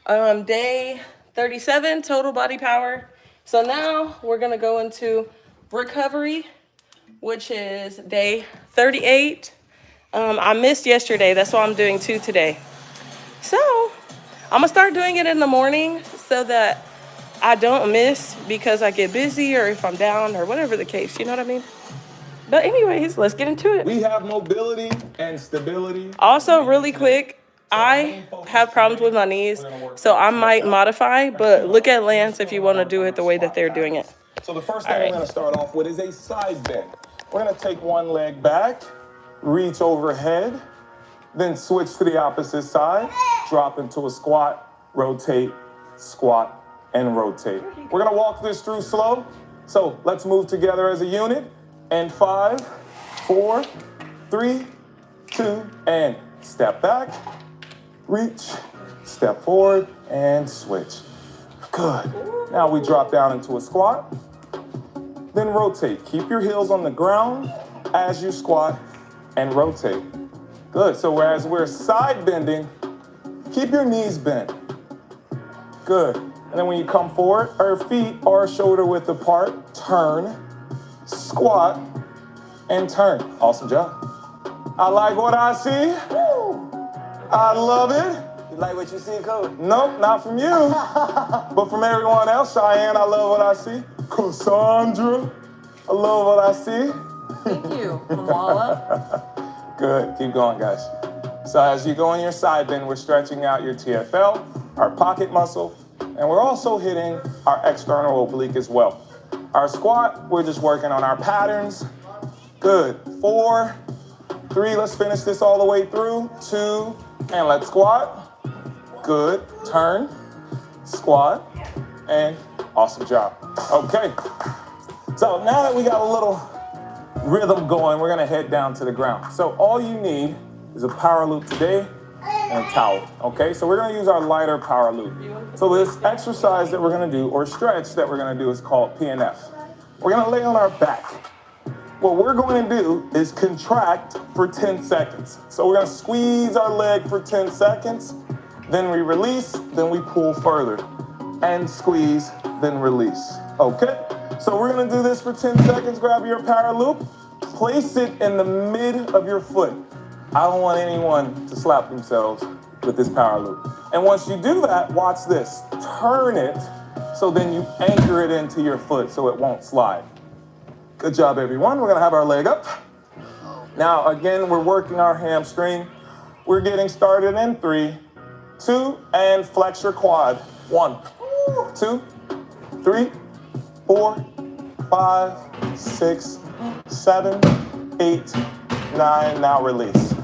Day 37, total body power. So now we're gonna go into recovery, which is day 38. I missed yesterday, that's why I'm doing 2 today. So I'm gonna start doing it in the morning so that I don't miss because I get busy or if I'm down or whatever the case, you know what I mean? But anyways, let's get into it. We have mobility and stability. Also, really quick, I have problems with my knees, so I might modify, but look at Lance if you want to do it the way that they're doing it. So the first thing we're going to start off with is a side bend. We're going to take one leg back, reach overhead, then switch to the opposite side, drop into a squat, rotate, squat, and rotate. We're going to walk this through slow. So let's move together as a unit. And 5, 4, 3, 2, and step back, reach, step forward, and switch. Good. Now we drop down into a squat, then rotate. Keep your heels on the ground as you squat and rotate. Good. So as we're side bending, keep your knees bent. Good. And then when you come forward, our feet are shoulder width apart, turn, squat, and turn. Awesome job. I like what I see. I love it. You like what you see, Coach? Nope, not from you. But from everyone else. Cheyenne, I love what I see. Cassandra, I love what I see. Thank you, Mawala. Good, keep going, guys. So as you go in your side bend, we're stretching out your TFL, our pocket muscle, and we're also hitting our external oblique as well. Our squat, we're just working on our patterns. Good. 4, 3, let's finish this all the way through. 2, and let's squat. Good. Turn, squat, and awesome job. Okay. So now that we got a little rhythm going, we're gonna head down to the ground. So all you need is a power loop today and a towel. Okay, so we're gonna use our lighter power loop. So this exercise that we're gonna do, or stretch that we're gonna do, is called Pnf. We're gonna lay on our back. What we're going to do is contract for 10 seconds. So we're gonna squeeze our leg for 10 seconds, then we release, then we pull further, and squeeze, then release. Okay, so we're gonna do this for 10 seconds. Grab your power loop, place it in the mid of your foot. I don't want anyone to slap themselves with this power loop. And once you do that, watch this. Turn it so then you anchor it into your foot so it won't slide. Good job, everyone. We're gonna have our leg up. Now, again, we're working our hamstring. We're getting started in 3, 2, and flex your quad. 1, 2, 3, 4, 5, 6, 7, 8, 9. Now release.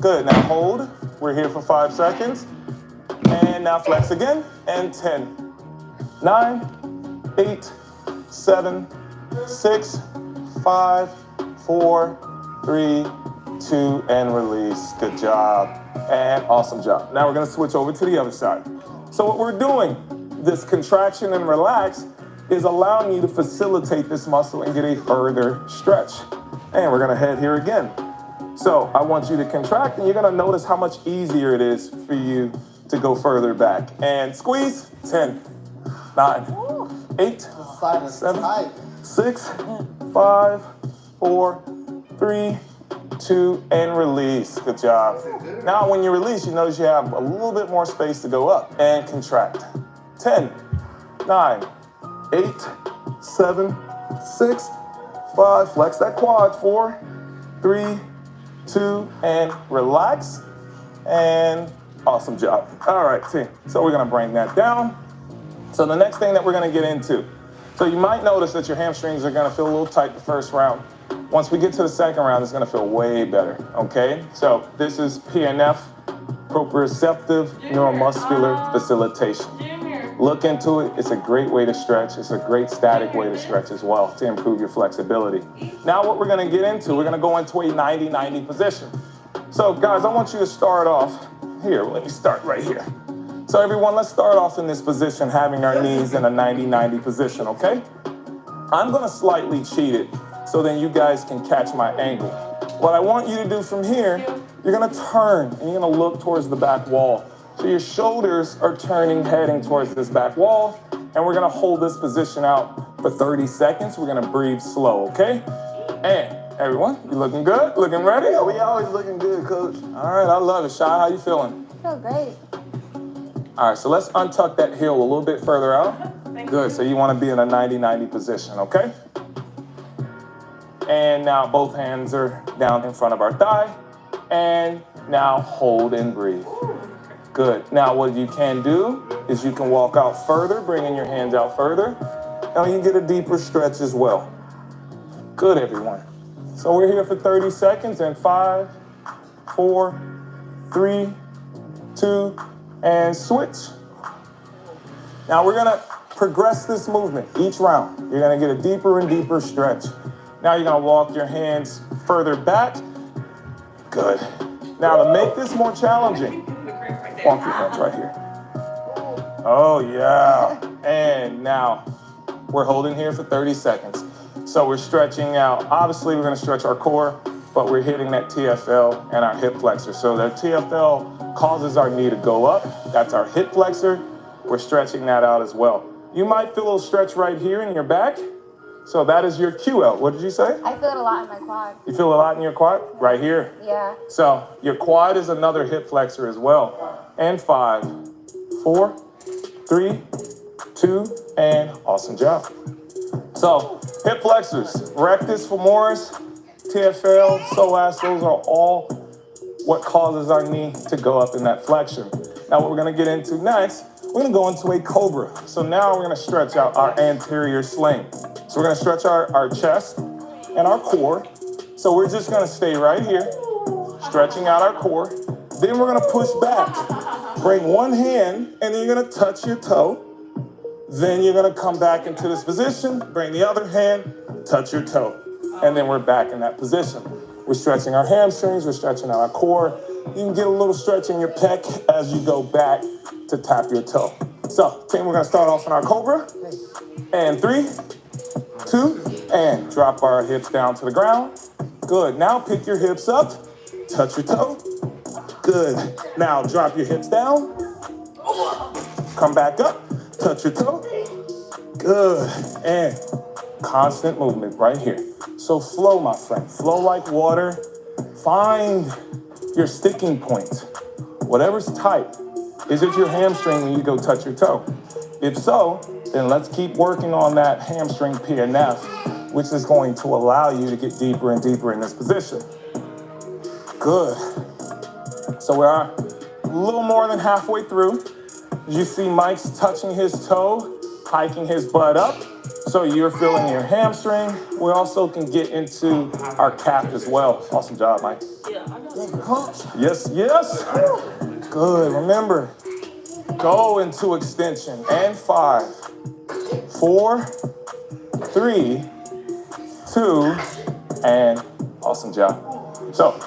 Good. Now hold. We're here for 5 seconds. And now flex again. And 10, 9, 8, 7, 6, 5, 4, 3, 2, and release. Good job. And awesome job. Now we're going to switch over to the other side. So what we're doing, this contraction and relax, is allowing you to facilitate this muscle and get a further stretch. And we're going to head here again. So I want you to contract, and you're going to notice how much easier it is for you to go further back. And squeeze. 10, 9, 8, 7, 6, 5, 4, 3, 2, and release. Good job. Now when you release, you notice you have a little bit more space to go up and contract. 10, 9, 8, 7, 6, 5. Flex that quad. 4, 3, 2, and relax. And awesome job. All right, team. So we're gonna bring that down. So the next thing that we're gonna get into, so you might notice that your hamstrings are gonna feel a little tight the first round. Once we get to the second round, it's gonna feel way better, okay? So this is PNF, proprioceptive neuromuscular facilitation. Look into it. It's a great way to stretch. It's a great static way to stretch as well to improve your flexibility. Now what we're gonna get into, we're gonna go into a 90-90 position. So guys, I want you to start off here. Let me start right here. So everyone, let's start off in this position, having our knees in a 90-90 position, okay? I'm gonna slightly cheat it so then you guys can catch my angle. What I want you to do from here, you're gonna turn and you're gonna look towards the back wall. So your shoulders are turning, heading towards this back wall, and we're gonna hold this position out for 30 seconds. We're gonna breathe slow, okay? And everyone, you looking good? Looking ready? Yeah, we always looking good, Coach. All right, I love it. Shy, how you feeling? I feel great. All right, so let's untuck that heel a little bit further out. Good, so you wanna be in a 90-90 position, okay? And now both hands are down in front of our thigh. And now hold and breathe. Good. Now what you can do is you can walk out further, bringing your hands out further. Now you can get a deeper stretch as well. Good, everyone. So we're here for 30 seconds and 5, 4, 3, 2, and switch. Now we're gonna progress this movement each round. You're gonna get a deeper and deeper stretch. Now you're gonna walk your hands further back. Good. Now to make this more challenging, walk your hands right here. Oh yeah. And now we're holding here for 30 seconds. So we're stretching out. Obviously we're gonna stretch our core, but we're hitting that TFL and our hip flexor. So that TFL causes our knee to go up. That's our hip flexor. We're stretching that out as well. You might feel a little stretch right here in your back. So that is your QL. What did you say? I feel it a lot in my quad. You feel a lot in your quad? Right here. Yeah. So your quad is another hip flexor as well. And 5, 4, 3, 2, and awesome job. So hip flexors, rectus femoris, TFL, psoas, those are all what causes our knee to go up in that flexion. Now what we're gonna get into next, we're gonna go into a cobra. So now we're gonna stretch out our anterior sling. So we're gonna stretch our chest and our core. So we're just gonna stay right here, stretching out our core. Then we're gonna push back. Bring one hand and then you're gonna touch your toe. Then you're gonna come back into this position, bring the other hand, touch your toe. And then we're back in that position. We're stretching our hamstrings, we're stretching out our core. You can get a little stretch in your pec as you go back to tap your toe. So, team, we're gonna start off in our cobra. And 3, 2, and drop our hips down to the ground. Good, now pick your hips up, touch your toe. Good, now drop your hips down. Come back up, touch your toe. Good, and constant movement right here. So flow, my friend, flow like water. Find your sticking point. Whatever's tight. Is it your hamstring when you go touch your toe? If so, then let's keep working on that hamstring Pnf, which is going to allow you to get deeper and deeper in this position. Good. So we are a little more than halfway through. You see Mike's touching his toe, hiking his butt up. So you're feeling your hamstring. We also can get into our calf as well. Awesome job, Mike. Yes, yes. Good. Remember, go into extension. And 5, 4, 3, 2, and awesome job. So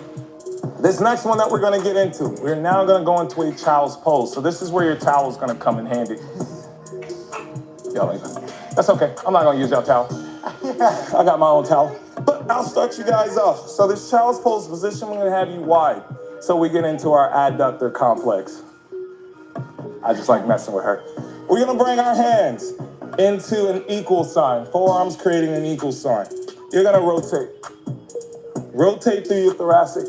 this next one that we're gonna get into, we're now gonna go into a child's pose. So this is where your towel is gonna come in handy. That's okay. I'm not gonna use your towel. I got my own towel. But I'll start you guys off. So this child's pose position, we're gonna have you wide. So we get into our adductor complex. I just like messing with her. We're gonna bring our hands into an equal sign. Forearms creating an equal sign. You're gonna rotate. Rotate through your thoracic,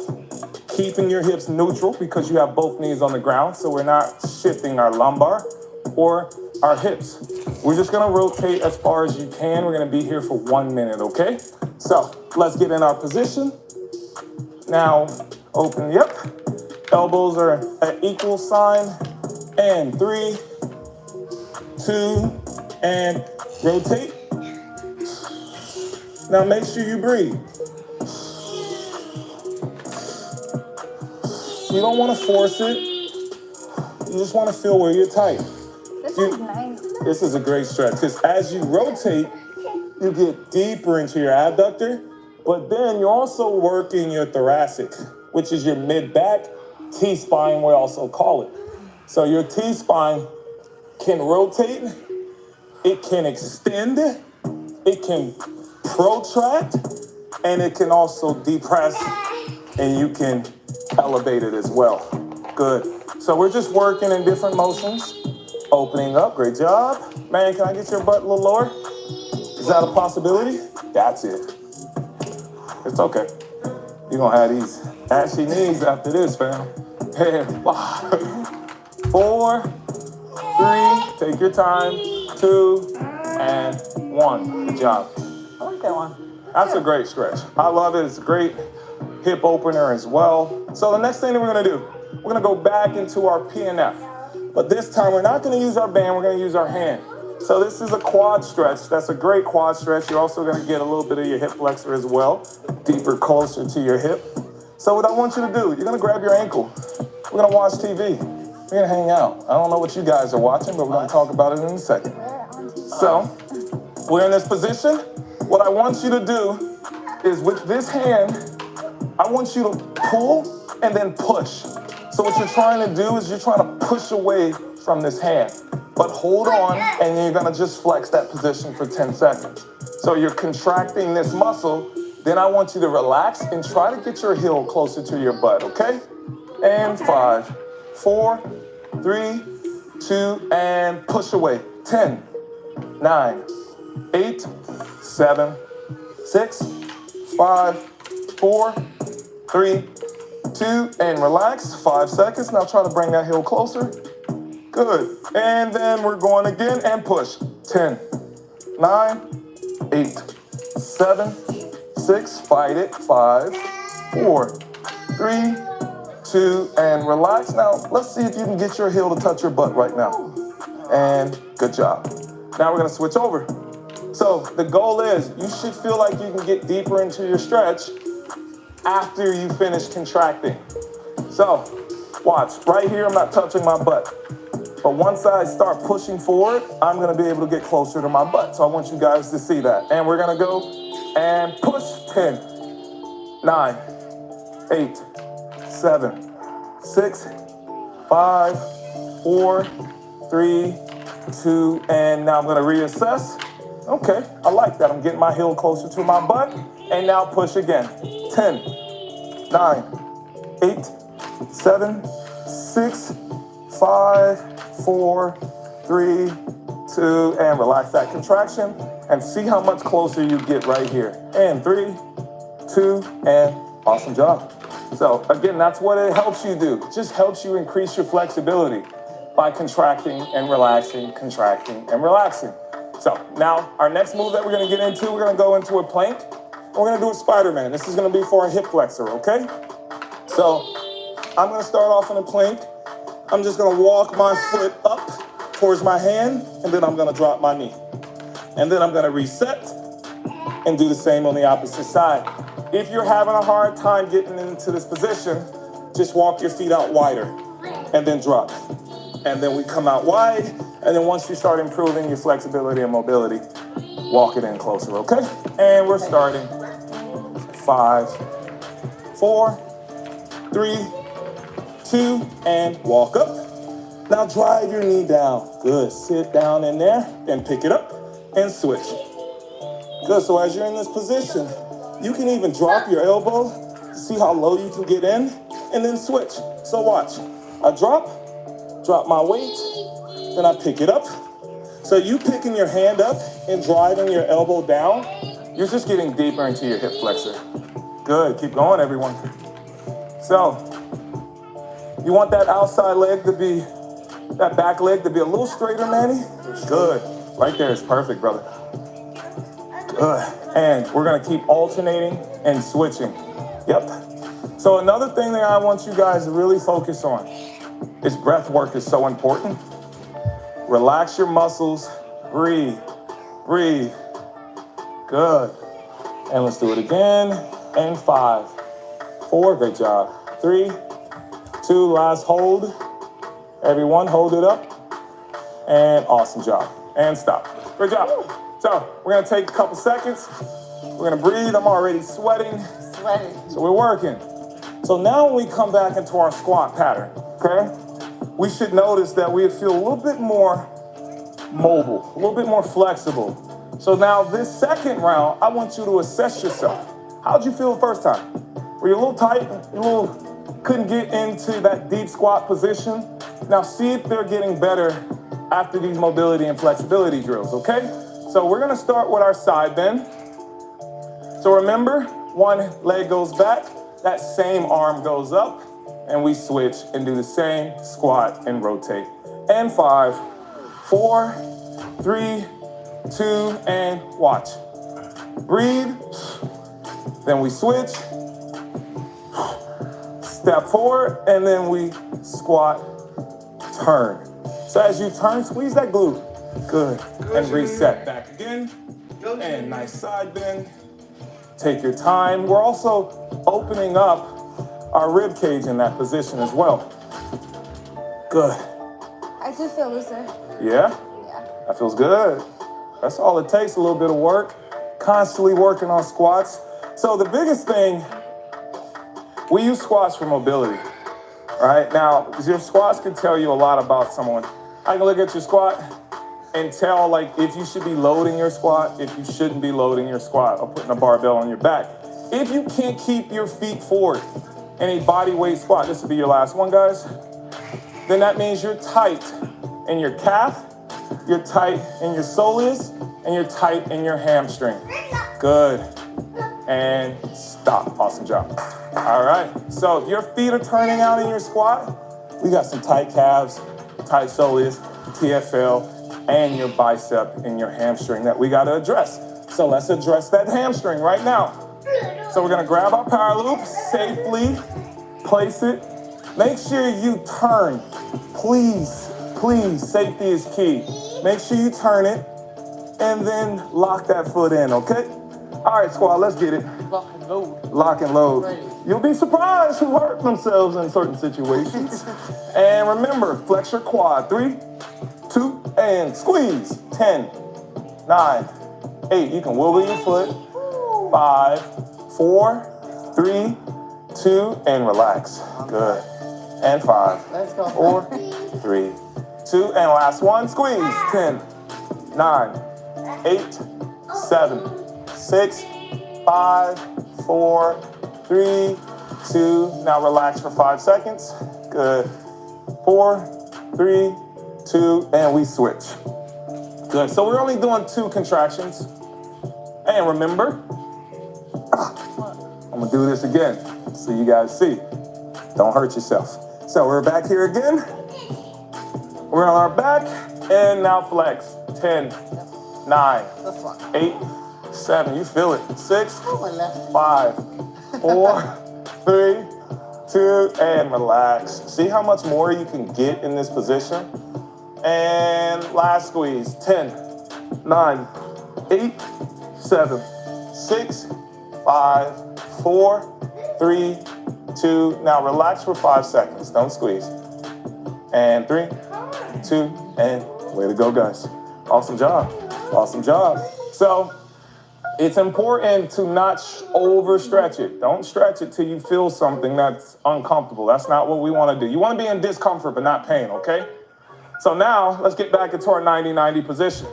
keeping your hips neutral because you have both knees on the ground. So we're not shifting our lumbar or our hips. We're just gonna rotate as far as you can. We're gonna be here for 1 minute, okay? So let's get in our position. Now, open, yep. Elbows are at equal sign. And 3, 2, and rotate. Now make sure you breathe. You don't wanna force it. You just wanna feel where you're tight. This is nice. This is a great stretch because as you rotate, you get deeper into your adductor, but then you're also working your thoracic, which is your mid-back, T-spine, we also call it. So your T-spine can rotate, it can extend, it can protract, and it can also depress, and you can elevate it as well. Good. So we're just working in different motions. Opening up, great job. Man, can I get your butt a little lower? Is that a possibility? That's it. It's okay. You're gonna have these ashy knees after this, fam. And 5, 4, 3, take your time, 2, and 1. Good job. I like that one. That's a great stretch. I love it. It's a great hip opener as well. So the next thing that we're gonna do, we're gonna go back into our Pnf. But this time we're not gonna use our band, we're gonna use our hand. So this is a quad stretch. That's a great quad stretch. You're also gonna get a little bit of your hip flexor as well, deeper, closer to your hip. So what I want you to do, you're gonna grab your ankle. We're gonna watch TV. We're gonna hang out. I don't know what you guys are watching, but we're gonna talk about it in a second. So we're in this position. What I want you to do is with this hand, I want you to pull and then push. So what you're trying to do is you're trying to push away from this hand, but hold on and you're gonna just flex that position for 10 seconds. So you're contracting this muscle, then I want you to relax and try to get your heel closer to your butt, okay? And 5, 4, 3, 2, and push away. 10, 9, 8, 7, 6, 5, 4, 3, 2, and relax. 5 seconds. Now try to bring that heel closer. Good. And then we're going again and push. 10, 9, 8, 7, 6, fight it. 5, 4, 3, 2, and relax. Now let's see if you can get your heel to touch your butt right now. And good job. Now we're gonna switch over. So the goal is you should feel like you can get deeper into your stretch after you finish contracting. So watch, right here I'm not touching my butt. But once I start pushing forward, I'm gonna be able to get closer to my butt. So I want you guys to see that. And we're gonna go and push. 10, 9, 8, 7, 6, 5, 4, 3, 2, and now I'm gonna reassess. Okay, I like that. I'm getting my heel closer to my butt. And now push again. 10, 9, 8, 7, 6, 5, 4, 3, 2, and relax that contraction. And see how much closer you get right here. And 3, 2, and awesome job. So again, that's what it helps you do. It just helps you increase your flexibility by contracting and relaxing, contracting and relaxing. So now our next move that we're gonna get into, we're gonna go into a plank. We're gonna do a Spiderman. This is gonna be for our hip flexor, okay? So I'm gonna start off in a plank. I'm just gonna walk my foot up towards my hand, and then I'm gonna drop my knee. And then I'm gonna reset and do the same on the opposite side. If you're having a hard time getting into this position, just walk your feet out wider and then drop. And then we come out wide, and then once you start improving your flexibility and mobility, walk it in closer, okay? And we're starting. 5, 4, 3, 2, and walk up. Now drive your knee down. Good, sit down in there, and pick it up, and switch. Good, so as you're in this position, you can even drop your elbow, see how low you can get in, and then switch. So watch, I drop my weight, then I pick it up. So you picking your hand up and driving your elbow down, you're just getting deeper into your hip flexor. Good, keep going everyone. So, you want that outside leg to be, that back leg to be a little straighter, Manny? Good, right there is perfect, brother. Good, and we're gonna keep alternating and switching. Yep. So another thing that I want you guys to really focus on is breath work is so important. Relax your muscles, breathe, breathe. Good. And let's do it again. And 5, 4, great job. 3, 2, last hold. Everyone hold it up. And awesome job. And stop. Great job. So we're gonna take a couple seconds. We're gonna breathe. I'm already sweating. So we're working. So now when we come back into our squat pattern, okay? We should notice that we feel a little bit more mobile, a little bit more flexible. So now this second round, I want you to assess yourself. How'd you feel the first time? Were you a little tight, a little couldn't get into that deep squat position, now see if they're getting better after these mobility and flexibility drills, okay? So we're gonna start with our side bend. So remember, one leg goes back, that same arm goes up, and we switch and do the same squat and rotate. And 5, 4, 3, 2, and watch. Breathe, then we switch, step forward, and then we squat, turn. So as you turn, squeeze that glute. Good. And reset back again. And nice side bend. Take your time. We're also opening up our rib cage in that position as well. Good. I do feel looser. Yeah? Yeah. That feels good. That's all it takes, a little bit of work. Constantly working on squats. So the biggest thing, we use squats for mobility. All right, now your squats can tell you a lot about someone. I can look at your squat and tell like if you should be loading your squat, if you shouldn't be loading your squat or putting a barbell on your back. If you can't keep your feet forward in a body weight squat, this will be your last one, guys, then that means you're tight in your calf, you're tight in your soleus, and you're tight in your hamstring. Good. And stop. Awesome job. All right. So if your feet are turning out in your squat, we got some tight calves, tight soleus, TFL, and your bicep and your hamstring that we got to address. So let's address that hamstring right now. So we're going to grab our power loop, safely place it. Make sure you turn. Please, please, safety is key. Make sure you turn it and then lock that foot in, okay? All right, squad, let's get it. Lock and load. Lock and load. Ready. You'll be surprised who hurt themselves in certain situations. And remember, flex your quad. 3, 2, and squeeze. 10, 9, 8. You can wiggle your foot. 5, 4, 3, 2, and relax. Good. And 5, Let's go. 4, 3, 2, and last one. Squeeze. 10, 9, 8, 7, 6, 5, 4, 3, 2. Now relax for 5 seconds. Good. 4, 3, 2, and we switch. Good. So we're only doing 2 contractions. And remember, I'm gonna do this again so you guys see. Don't hurt yourself. So we're back here again. We're on our back, and now flex. 10, 9, That's fine. 8, 7. You feel it. 6, Oh, my left. 5, 4, 3, 2, and relax. See how much more you can get in this position? And last squeeze. 10, 9, 8, 7, 6, 5, 4, 3, 2. Now relax for 5 seconds. Don't squeeze. And 3, 2, and way to go, guys. Awesome job. Awesome job. So it's important to not overstretch it. Don't stretch it till you feel something that's uncomfortable. That's not what we want to do. You want to be in discomfort but not pain, okay? So now let's get back into our 90-90 position.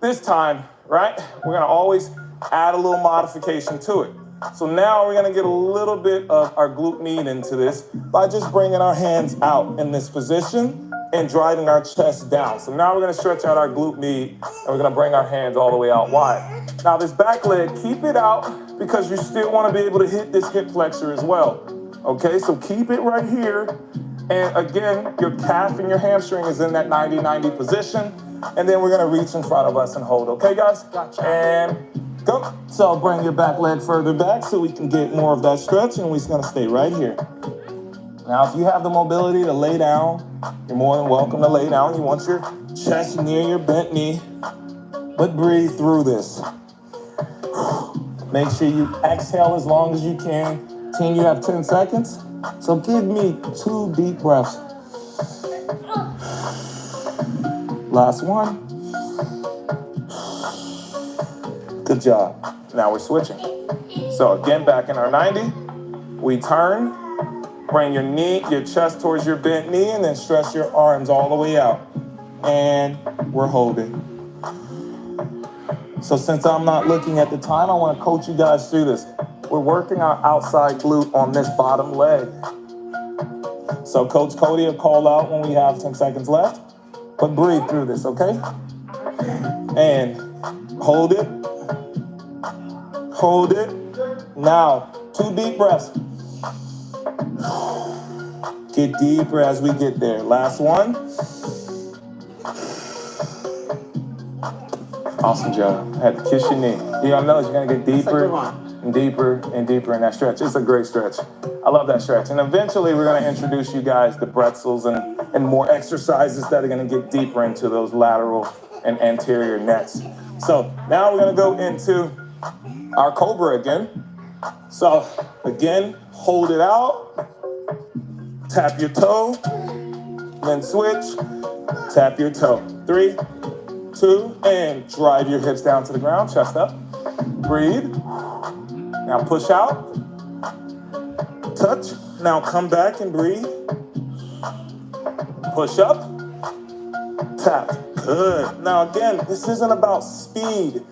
This time, right, we're going to always add a little modification to it. So now we're going to get a little bit of our glute med into this by just bringing our hands out in this position and driving our chest down. So now we're going to stretch out our glute med and we're going to bring our hands all the way out wide. Now this back leg, keep it out because you still want to be able to hit this hip flexor as well. Okay, so keep it right here. And again, your calf and your hamstring is in that 90-90 position. And then we're going to reach in front of us and hold. Okay, guys? Gotcha. And go. So bring your back leg further back so we can get more of that stretch. And we're just going to stay right here. Now, if you have the mobility to lay down, you're more than welcome to lay down. You want your chest near your bent knee. But breathe through this. Make sure you exhale as long as you can. Team, you have 10 seconds. So give me 2 deep breaths. Last one. Good job. Now we're switching. So again, back in our 90, we turn, bring your chest towards your bent knee, and then stretch your arms all the way out. And we're holding. So since I'm not looking at the time, I want to coach you guys through this. we're working our outside glute on this bottom leg. So Coach Cody will call out when we have 10 seconds left, but breathe through this, okay? And hold it. Hold it. Now, 2 deep breaths. Get deeper as we get there. Last one. Awesome job. Had to kiss your knee. You don't know you're gonna get deeper and deeper and deeper in that stretch. It's a great stretch. I love that stretch. And eventually we're gonna introduce you guys to pretzels and more exercises that are gonna get deeper into those lateral and anterior nets. So now we're gonna go into our Cobra again. So again, hold it out, tap your toe, then switch, tap your toe. 3, 2, and drive your hips down to the ground, chest up. Breathe. Now push out. Touch. Now come back and breathe. Push up. Tap. Good. Now again, this isn't about speed.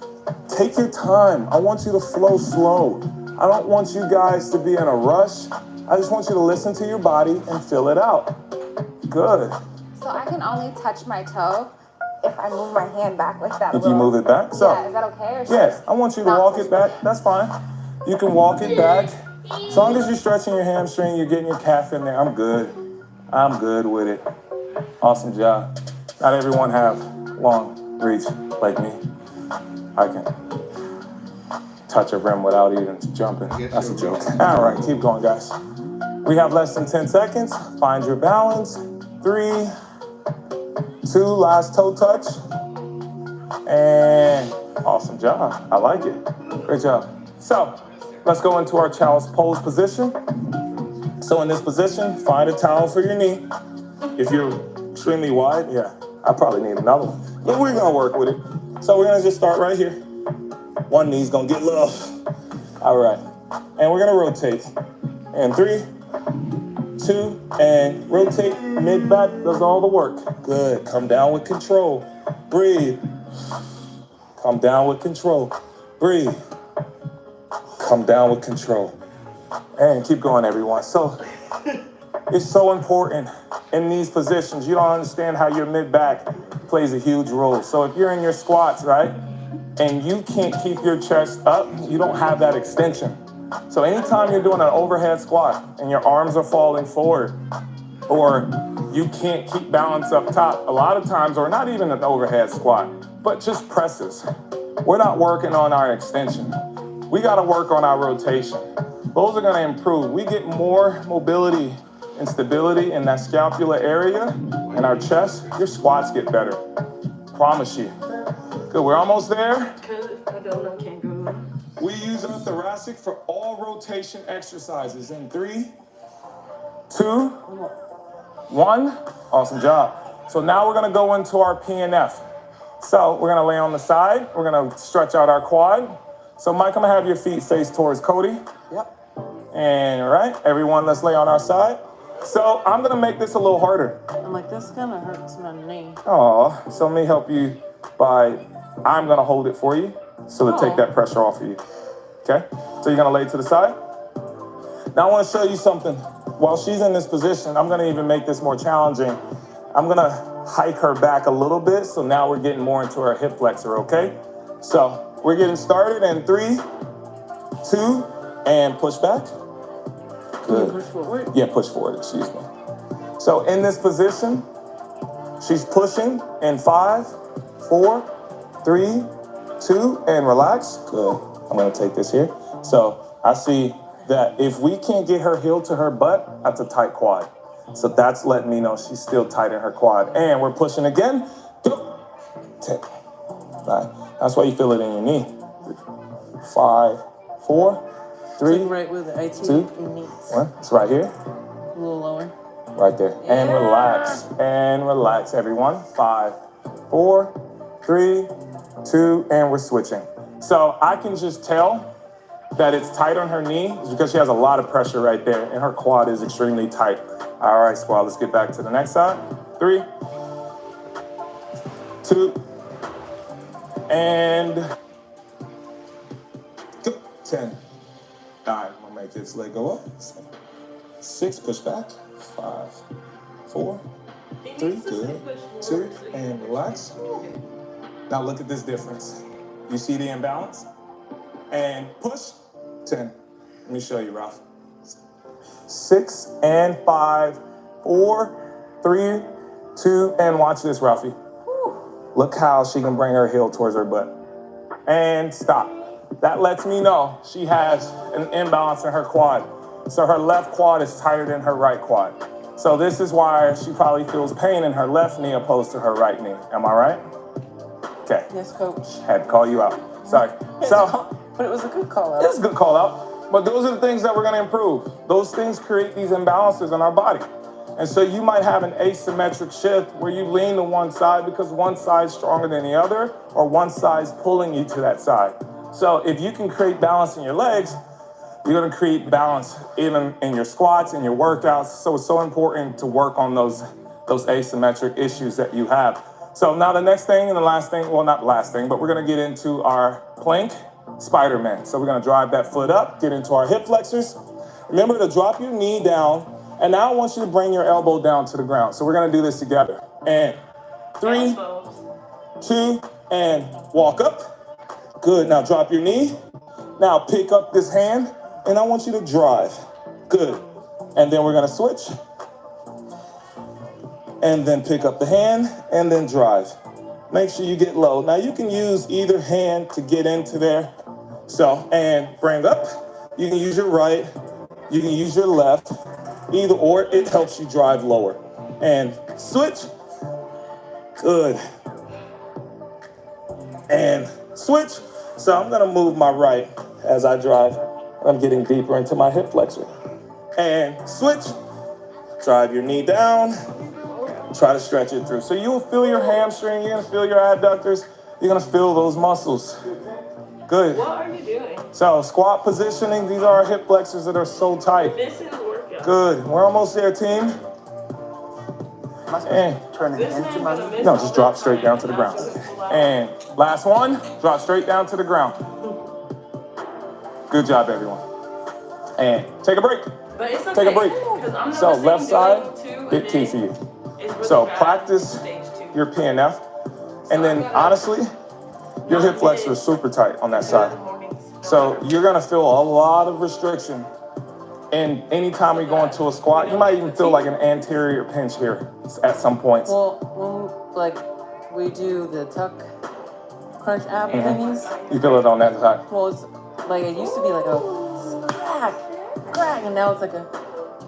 Take your time. I want you to flow slow. I don't want you guys to be in a rush. I just want you to listen to your body and fill it out. Good. So I can only touch my toe if I move my hand back like that. If you move it back? So, yeah, is that okay? Or yeah, I want you to walk it back. That's fine. You can walk it back. As long as you're stretching your hamstring, you're getting your calf in there, I'm good. I'm good with it. Awesome job. Not everyone have long reach like me. I can touch a rim without even jumping. That's a joke. All right, keep going, guys. We have less than 10 seconds. Find your balance. 3, 2, last toe touch. And awesome job. I like it. Great job. So let's go into our child's pose position. So in this position, find a towel for your knee. If you're extremely wide, yeah, I probably need another one. But we're gonna work with it. So we're gonna just start right here. One knee's gonna get love. All right. And we're gonna rotate. And 3, 2, and rotate. Mid-back does all the work. Good. Come down with control. Breathe. Come down with control. Breathe. Come down with control. And keep going, everyone. So it's so important in these positions. You don't understand how your mid-back plays a huge role. So if you're in your squats, right, and you can't keep your chest up, you don't have that extension. So anytime you're doing an overhead squat and your arms are falling forward, or you can't keep balance up top, a lot of times, or not even an overhead squat, but just presses, we're not working on our extension. We gotta work on our rotation. Those are gonna improve. We get more mobility and stability in that scapular area and our chest, your squats get better. Promise you. Good, we're almost there. We use our thoracic for all rotation exercises in 3, 2, 1. Awesome job. So now we're gonna go into our Pnf. So we're gonna lay on the side. We're gonna stretch out our quad. So Mike, I'm gonna have your feet face towards Cody. Yep. And right, everyone, let's lay on our side. So I'm gonna make this a little harder. I'm like, this kind of hurts my knee. Aw, so let me help you by, I'm gonna hold it for you so to take that pressure off of you. Okay, so you're gonna lay to the side. Now I wanna show you something. While she's in this position, I'm gonna even make this more challenging. I'm gonna hike her back a little bit, so now we're getting more into her hip flexor, okay? So we're getting started in 3, 2, and push back. Good. Push forward. Yeah, push forward, excuse me. So in this position, she's pushing in 5, 4, 3, 2, and relax. Good. I'm gonna take this here. So I see that if we can't get her heel to her butt, that's a tight quad. So that's letting me know she's still tight in her quad. And we're pushing again. Go. 10. 9. That's why you feel it in your knee. 5, 4, 3, Take right with the IT 2, and knees. 1. It's right here. A little lower. Right there. And relax. And relax, everyone. 5, 4, 3, 2, and we're switching. So I can just tell that it's tight on her knee is because she has a lot of pressure right there, and her quad is extremely tight. All right, squad, let's get back to the next side. 3, 2, and go. 10, 9, Make its leg go up. 6, push back. 5, 4, 3, good. 2, and relax. Now look at this difference. You see the imbalance? And push. 10. Let me show you, Ralph. 6 and 5, 4, 3, 2, and watch this, Ralphie. Look how she can bring her heel towards her butt. And stop. That lets me know she has an imbalance in her quad. So her left quad is tighter than her right quad. So this is why she probably feels pain in her left knee opposed to her right knee. Am I right? Okay. Yes, coach. Had to call you out. Sorry. So, But it was a good call out. it's a good call out. But those are the things that we're going to improve. Those things create these imbalances in our body. And so you might have an asymmetric shift where you lean to one side because one side's stronger than the other, or one side's pulling you to that side. So if you can create balance in your legs, you're going to create balance even in your squats and your workouts. So it's so important to work on those asymmetric issues that you have. So now the next thing and the last thing, well, not the last thing, but we're going to get into our plank Spiderman. So we're going to drive that foot up, get into our hip flexors. Remember to drop your knee down. And now I want you to bring your elbow down to the ground. So we're going to do this together. And 3, 2, and walk up. Good. Now drop your knee. Now pick up this hand. And I want you to drive. Good. And then we're going to switch. And then pick up the hand and then drive. Make sure you get low. Now you can use either hand to get into there. So, and bring up. You can use your right. You can use your left. Either or, it helps you drive lower. And switch. Good. And switch. So I'm going to move my right as I drive. I'm getting deeper into my hip flexor. And switch. Drive your knee down. Try to stretch it through. So you'll feel your hamstring. You're going to feel your adductors. You're going to feel those muscles. Good. What are you doing? So squat positioning. These are our hip flexors that are so tight. This is workout. Good. We're almost there, team. And Turning into my knee. no, just drop straight down to the ground. And last one, drop straight down to the ground. Good job, everyone. And take a break. But it's okay. Take a break. 'Cause I'm So noticing left side, doing two big and key then for you. it's really So bad practice stage 2. your PNF. And then honestly, your hip flexor is super tight on that side. So you're gonna feel a lot of restriction. And anytime we go into a squat, you might even feel like an anterior pinch here at some points. Well, when we do the tuck crunch ab thingies, You feel it on that side. well, it's like it used to be like a crack, and now it's like a,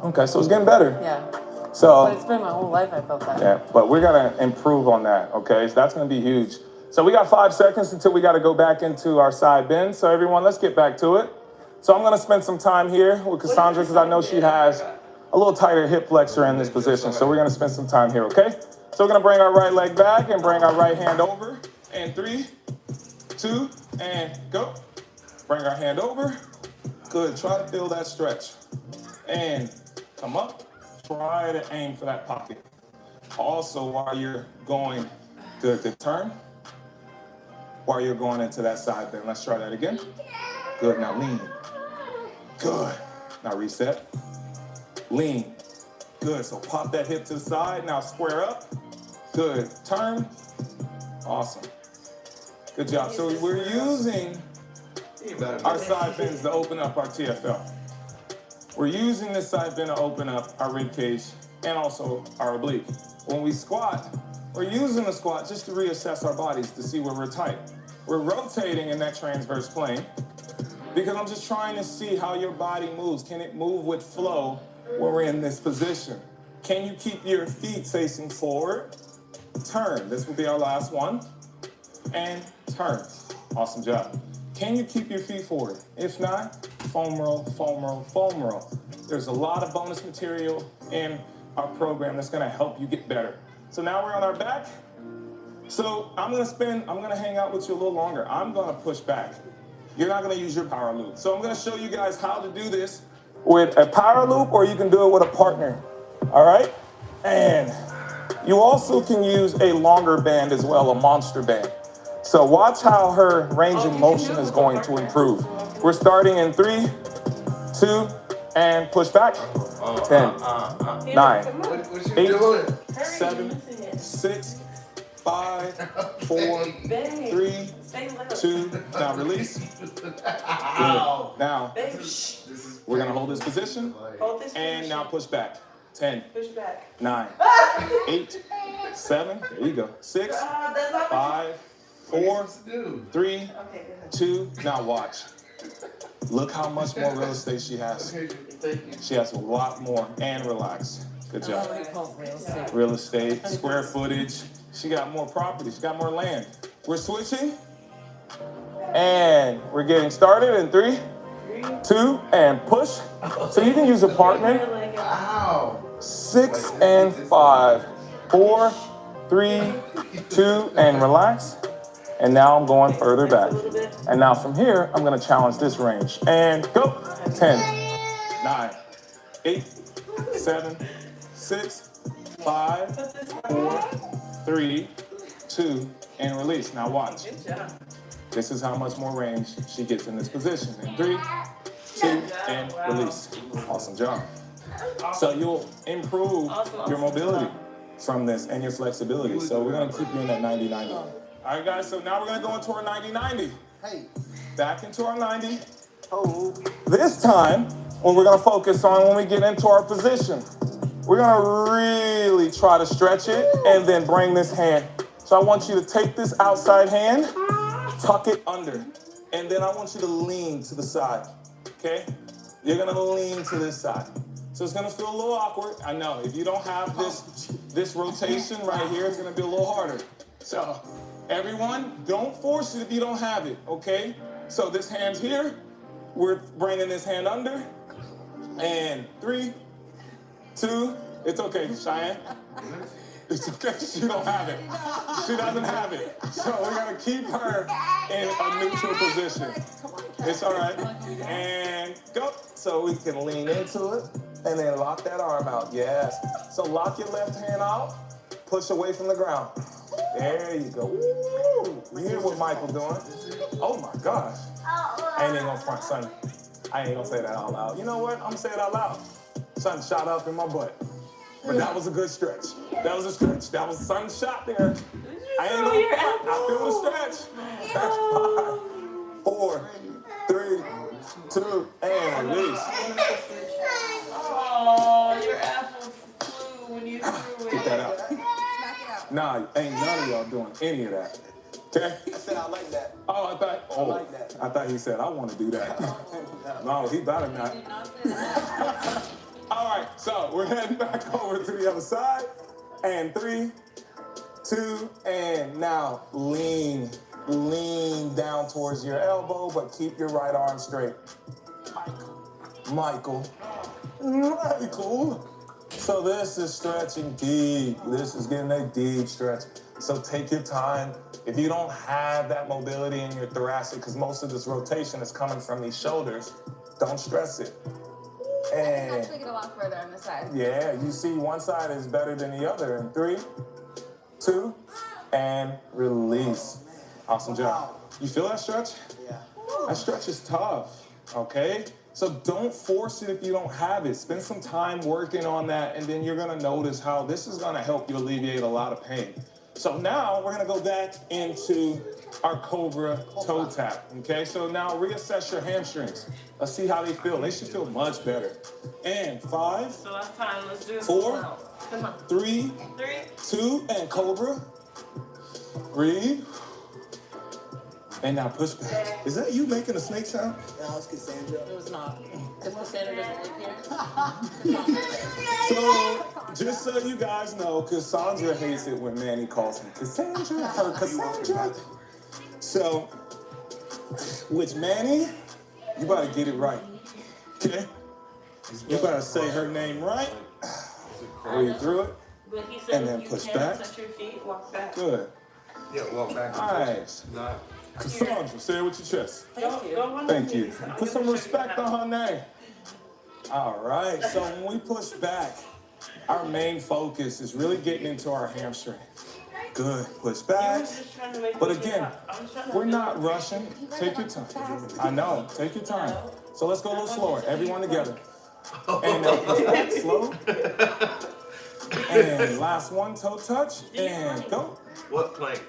Okay, so it's getting better. yeah. But So, it's been my whole life I felt that. yeah, but we're gonna improve on that, okay? So that's gonna be huge. So we got 5 seconds until we gotta go back into our side bend. So everyone, let's get back to it. So I'm gonna spend some time here with Cassandra because I know she has a little tighter hip flexor in this position. So we're gonna spend some time here, okay? So we're gonna bring our right leg back and bring our right hand over. And 3, 2, and go. Bring our hand over. Good, try to feel that stretch. And come up, try to aim for that pocket. Also, while you're going to turn, while you're going into that side bend. Let's try that again. Good, now lean. Good, now reset. Lean. Good, so pop that hip to the side. Now square up. Good, turn. Awesome. Good job. So we're using our side bends to open up our TFL. We're using this side bend to open up our rib cage and also our oblique. When we squat, we're using the squat just to reassess our bodies to see where we're tight. We're rotating in that transverse plane because I'm just trying to see how your body moves. Can it move with flow when we're in this position? Can you keep your feet facing forward? Turn. This will be our last one. And turn. Awesome job. Can you keep your feet forward? If not, foam roll, foam roll, foam roll. There's a lot of bonus material in our program that's gonna help you get better. So now we're on our back. So I'm gonna hang out with you a little longer. I'm gonna push back. You're not gonna use your power loop. So I'm gonna show you guys how to do this with a power loop, or you can do it with a partner, all right? And you also can use a longer band as well, a monster band. So watch how her range of motion is going to improve. We're starting in 3, 2, and push back. 10, 9, What you 8, doing? 7, 6, 5, 4, 3, 2. Now release. Good. Now we're gonna hold this position, and now push back. 10, 9, 8, 7. There you go. 6, 5, 4, 3, 2. Now watch. Look how much more real estate she has. She has a lot more. And relax. Good job. Real estate, square footage. She got more property. She got more land. We're switching. And we're getting started in 3, 2, and push. So you can use a partner. 6 and 5. 4, 3, 2, and relax. And now I'm going further back. And now from here, I'm gonna challenge this range. And go. 10, 9, 8, 7, 6, 5, 4, 3, 2, and release. Now watch. This is how much more range she gets in this position. In 3, 2, and release. Awesome job. So you'll improve your mobility from this and your flexibility. So we're gonna keep you in that 90-90. All right, guys, so now we're gonna go into our 90-90. Hey. Back into our 90. Oh. This time, what we're gonna focus on when we get into our position, we're gonna really try to stretch it and then bring this hand. So I want you to take this outside hand, tuck it under, and then I want you to lean to the side, okay? You're gonna lean to this side. So it's gonna feel a little awkward. I know, if you don't have this rotation right here, it's gonna be a little harder. So everyone, don't force it if you don't have it, okay? So this hand's here. We're bringing this hand under. And 3, 2, it's okay, Cheyenne. It's okay, she don't have it. She doesn't have it. So we're gonna keep her in a neutral position. It's all right. And go. So we can lean into it and then lock that arm out. Yes. So lock your left hand out, push away from the ground. There you go. Woo. You hear what Michael doing? Oh my gosh. I ain't gonna front, son. I ain't gonna say that out loud. You know what? I'm gonna say it out loud. Sun shot up in my butt. But that was a good stretch. That was a stretch. That was sun shot there. I ain't gonna front. I feel the stretch. That's 5, 4, 3, 2, and release. Oh, your apple flew when you threw it. Get that out. Nah, ain't none of y'all doing any of that. Okay? I said I like that. Oh, I like that. thought he said I want to do that. No, he better not. All right, so we're heading back over to the other side. And 3, 2, and now lean down towards your elbow, but keep your right arm straight. Michael. So this is stretching deep. This is getting a deep stretch. So take your time. If you don't have that mobility in your thoracic, because most of this rotation is coming from these shoulders, don't stress it. I can And actually get a lot further on this side. yeah, you see one side is better than the other. In 3, 2, and release. Awesome job. You feel that stretch? Yeah. That stretch is tough, okay? So don't force it if you don't have it. Spend some time working on that, and then you're gonna notice how this is gonna help you alleviate a lot of pain. So now we're gonna go back into our Cobra Toe Tap, okay? So now reassess your hamstrings. Let's see how they feel. They should feel much better. And 5, So last time, let's do it. 4, Come on. 3, 2, and Cobra. Breathe. And now push back. Is that you making a snake sound? No, it's Cassandra. It was not. Because Cassandra doesn't live here. So, just so you guys know, Cassandra hates it when Manny calls him Cassandra, her Cassandra. So, which Manny, you better get it right, okay? You better say her name right. Breathe through it. But he said And then you push can't back. touch your feet, walk back. Good. Yeah, walk back. Nice. Not. Cassandra, say it with your chest. Go on Thank the you. knees. I'm Put some gonna show you respect how. on her name. All right, so when we push back, our main focus is really getting into our hamstring. Good. Push back. But again, we're not rushing. Take your time. I know. Take your time. So let's go a little slower. Everyone together. And now push back. Slow. And last one, toe touch. And go. What plank?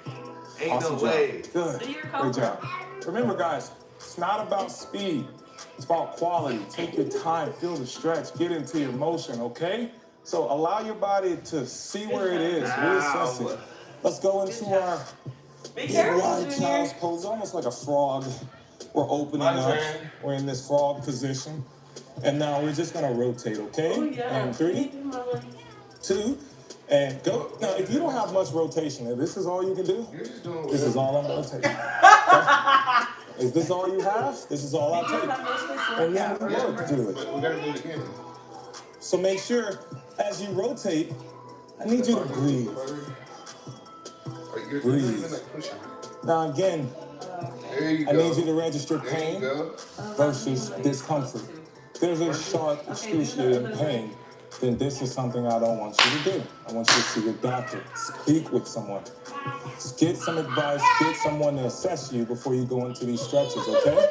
Ain't Awesome no job. way. Good. Great job. Remember, guys, it's not about speed. It's about quality. Take your time. Feel the stretch. Get into your motion, okay? So allow your body to see where it is. Reassess it. Let's go into our big wide child's pose, almost like a frog. We're opening up. We're in this frog position. And now we're just going to rotate, okay? And 3, 2, and go. Now, if you don't have much rotation, if this is all you can do, this is all I'm going to take. Okay? If this is all you have, this is all I'll take. And then we work through it. We gotta do it again. So make sure, as you rotate, I need you to breathe. Breathe. Now again, I need you to register pain versus discomfort. If there's a sharp, excruciating pain, then this is something I don't want you to do. I want you to see your doctor. Speak with someone. Get some advice. Get someone to assess you before you go into these stretches, okay?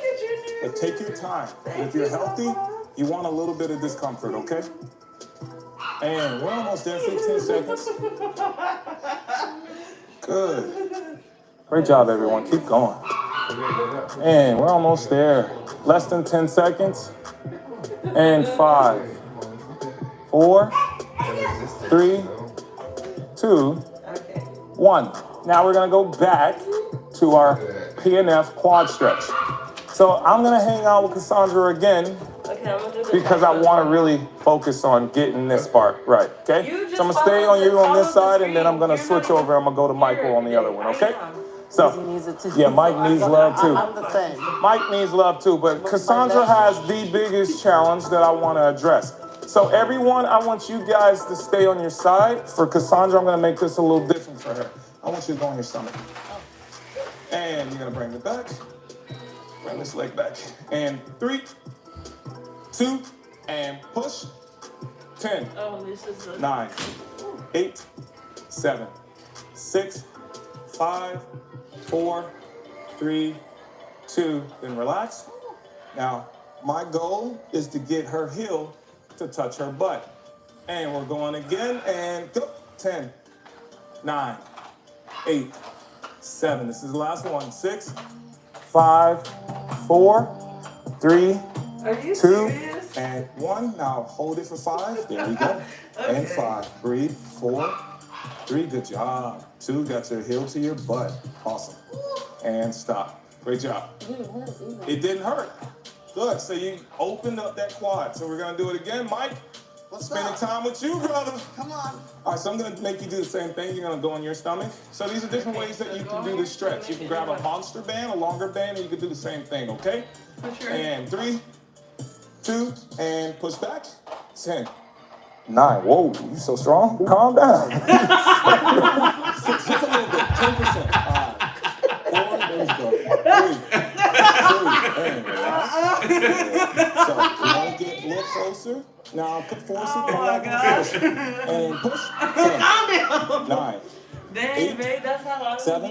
But take your time. If you're healthy, you want a little bit of discomfort, okay? And we're almost there, 15 seconds. Good. Great job, everyone. Keep going. And we're almost there. Less than 10 seconds. And 5, 4, 3, 2, 1. Now we're going to go back to our Pnf Quad Stretch. So I'm going to hang out with Cassandra again because I want to really focus on getting this part right, okay? So I'm going to stay on you on this side, and then I'm going to switch over. I'm going to go to Michael on the other one, okay? So, yeah, Mike needs love too. I'm the same. Mike needs love too, but Cassandra has the biggest challenge that I want to address. So everyone, I want you guys to stay on your side. For Cassandra, I'm going to make this a little different for her. I want you to go on your stomach. And you're going to bring it back. Bring this leg back. And 3, 2, and push. 10, 9, 8, 7, 6, 5, 4, 3, 2, then relax. Now, my goal is to get her heel to touch her butt. And we're going again, and go. 10, 9, 8, 7. This is the last one. 6, 5, 4, 3, 2, and 1. Now hold it for 5. There we go. Okay. And 5. Breathe. 4, 3. Good job. 2. Got your heel to your butt. Awesome. And stop. Great job. It didn't hurt. Good. So you opened up that quad. So we're going to do it again. Mike, spending time with you, brother. Come on. All right, so I'm going to make you do the same thing. You're going to go on your stomach. So these are different ways that you can do this stretch. You can grab a monster band, a longer band, and you can do the same thing, okay? And 3, 2, and push back. 10, 9. Whoa, you so strong. Calm down. 6, just a little bit. 10%. 5, 4, there you go. 3, 2, and relax. So we're going to get a little closer. Now put force it. Oh my gosh. And push. 10, calm down. 9, 8, that's how I 7,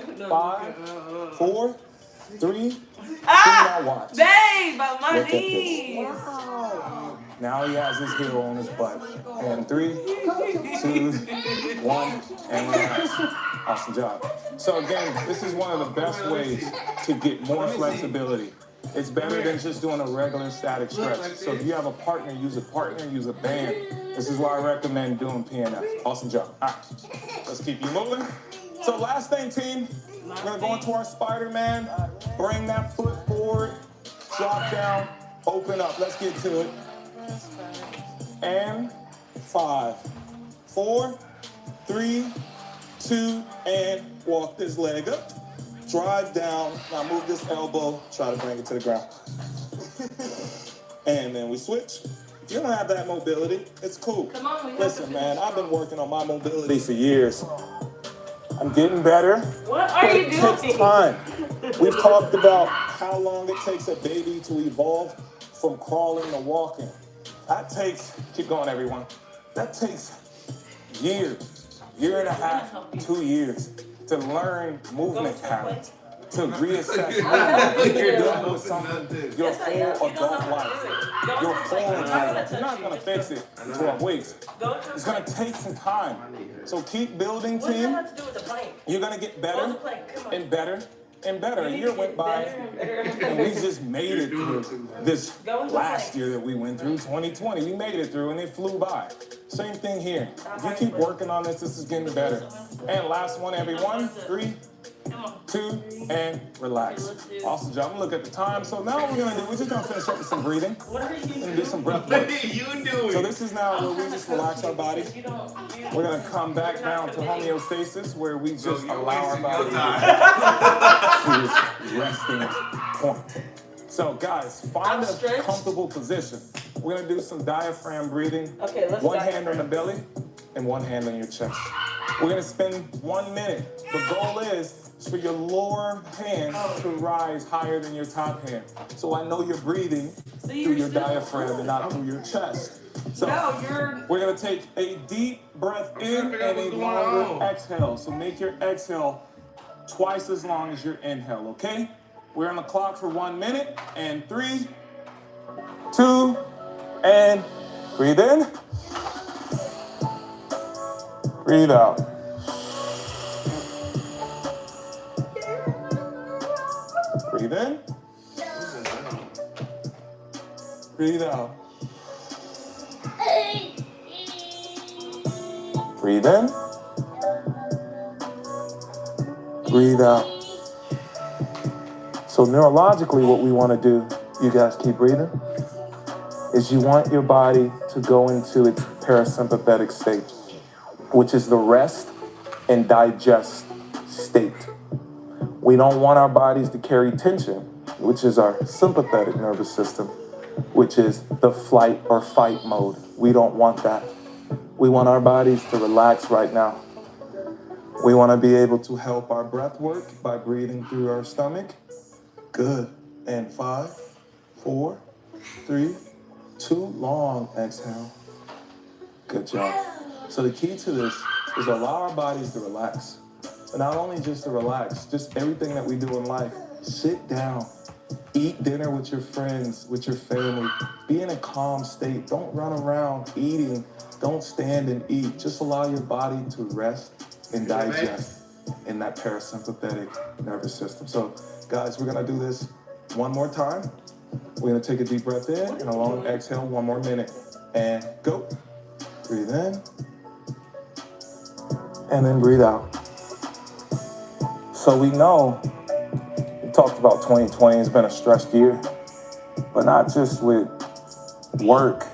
6, 5, 4, 3, 2, now watch. Dang, by my Look knees. Wow. Now he has his heel on his butt. And 3, 2, 1, and relax. Awesome job. So again, this is one of the best ways to get more flexibility. It's better than just doing a regular static stretch. So if you have a partner, use a band. This is why I recommend doing PNF. Awesome job. All right, let's keep you moving. So last thing, team, we're gonna go into our Spiderman. Bring that foot forward, drop down, open up. Let's get to it. And 5, 4, 3, 2, and walk this leg up. Drive down. Now move this elbow. Try to bring it to the ground. And then we switch. If you don't have that mobility, it's cool. Listen, man, I've been working on my mobility for years. I'm getting better. What are you doing? It takes time. We've talked about how long it takes a baby to evolve from crawling to walking. That takes, keep going, everyone. That takes years. year and a half, 2 years to learn movement patterns, to reassess movement. You're dealing with something your whole adult life, your whole entire life. You're not going to fix it in 12 weeks. It's going to take some time. So keep building, team. You're going to get better and better and better. A year went by, and we just made it through this last year that we went through, 2020. We made it through, and it flew by. Same thing here. If you keep working on this, this is getting better. And last one, everyone. 3, 2, and relax. Awesome job. I'm gonna look at the time. So now what we're just gonna finish up with some breathing. We're gonna do some breath work. So this is now where we just relax our body. We're gonna come back down to homeostasis, where we just allow our body to this resting point. So guys, find a comfortable position. We're gonna do some diaphragm breathing. Okay, let's one hand on the belly and one hand on your chest. We're gonna spend 1 minute. The goal is for your lower hand to rise higher than your top hand. So I know you're breathing through your diaphragm and not through your chest. So we're gonna take a deep breath in and a longer exhale. So make your exhale twice as long as your inhale, okay? We're on the clock for 1 minute, and 3, 2, and breathe in. Breathe out. Breathe in. Breathe out. Breathe in. Breathe out. So neurologically, what we want to do, you guys keep breathing, is you want your body to go into its parasympathetic state, which is the rest and digest state. We don't want our bodies to carry tension, which is our sympathetic nervous system, which is the flight or fight mode. We don't want that. We want our bodies to relax right now. We want to be able to help our breath work by breathing through our stomach. Good. And 5, 4, 3, 2, long exhale. Good job. So the key to this is allow our bodies to relax. And not only just to relax, just everything that we do in life. Sit down, eat dinner with your friends, with your family. Be in a calm state. Don't run around eating. Don't stand and eat. Just allow your body to rest and digest in that parasympathetic nervous system. So guys, we're gonna do this one more time. We're gonna take a deep breath in and a long exhale, 1 more minute. And go. Breathe in. And then breathe out. So we know, we talked about 2020 has been a stressed year, but not just with work,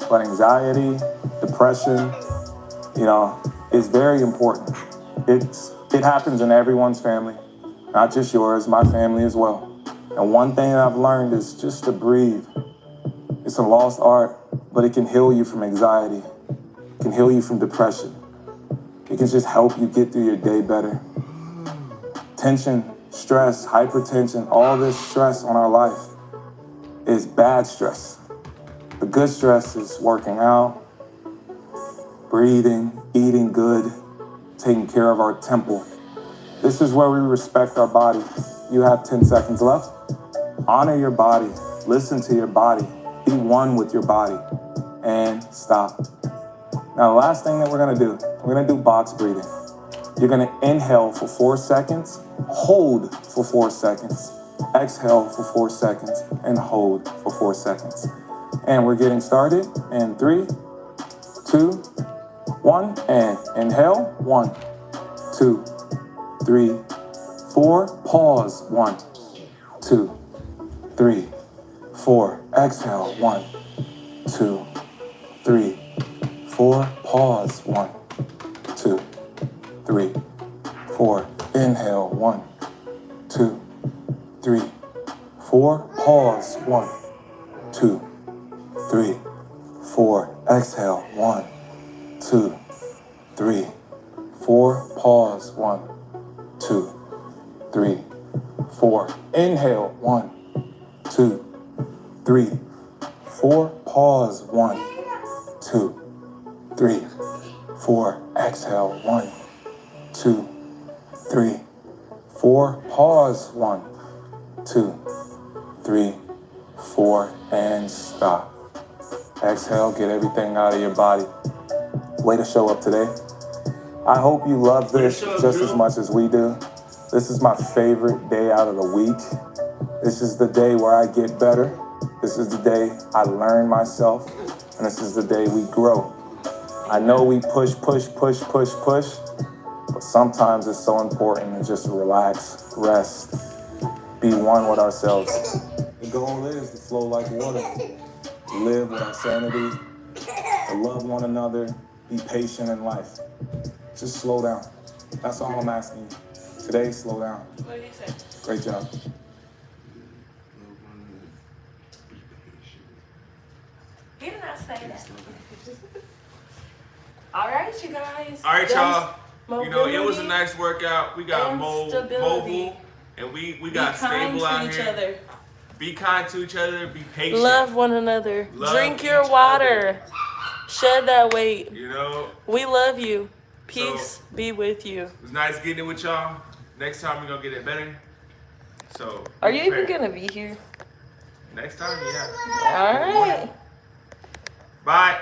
but anxiety, depression, is very important. It happens in everyone's family, not just yours, my family as well. And one thing that I've learned is just to breathe. It's a lost art, but it can heal you from anxiety. It can heal you from depression. It can just help you get through your day better. Tension, stress, hypertension, all this stress on our life is bad stress. The good stress is working out, breathing, eating good, taking care of our temple. This is where we respect our body. You have 10 seconds left. Honor your body. Listen to your body. Be one with your body. And stop. Now, the last thing that we're going to do, we're going to do box breathing. You're going to inhale for 4 seconds, hold for 4 seconds, exhale for 4 seconds, and hold for 4 seconds. And we're getting started in 3, 2, 1, and inhale, 1, 2, 3, 4, pause, 1, 2, 3, 4, exhale, 1, 2, 3, 4, pause, 1, 2, 3, 4, inhale, 1, 2, 3, 4, pause, 1, 2, 3, 4, exhale, 1, 2, 3, 4, pause, 1, 2, 3, 4, inhale, 1, 2, 3, 4, pause, 1, 2, 3, 4. Exhale. 1, 2, 3, 4. Pause. 1, 2, 3, 4, and stop. Exhale, get everything out of your body. Way to show up today. I hope you love this just as much as we do. This is my favorite day out of the week. This is the day where I get better. This is the day I learn myself. And this is the day we grow. I know we push, but sometimes it's so important to just relax, rest, be one with ourselves. The goal is to flow like water, to live with our sanity, to love one another, be patient in life. Just slow down. That's all I'm asking you. Today, slow down. What did he say? Great job. He did not say that. All right, you guys. All right, y'all. You know, it was a Mobility nice workout. We got and stability. mobile, and we got Be kind stable to out each here. other. Be kind to each other. Be patient. Love one another. Love Drink your each water. Shed that weight. You know, We love you. Peace be with you. it was nice getting it with y'all. Next time we're gonna get it better. So. Are you even prepare. gonna be here? Next time, yeah. All right. Bye.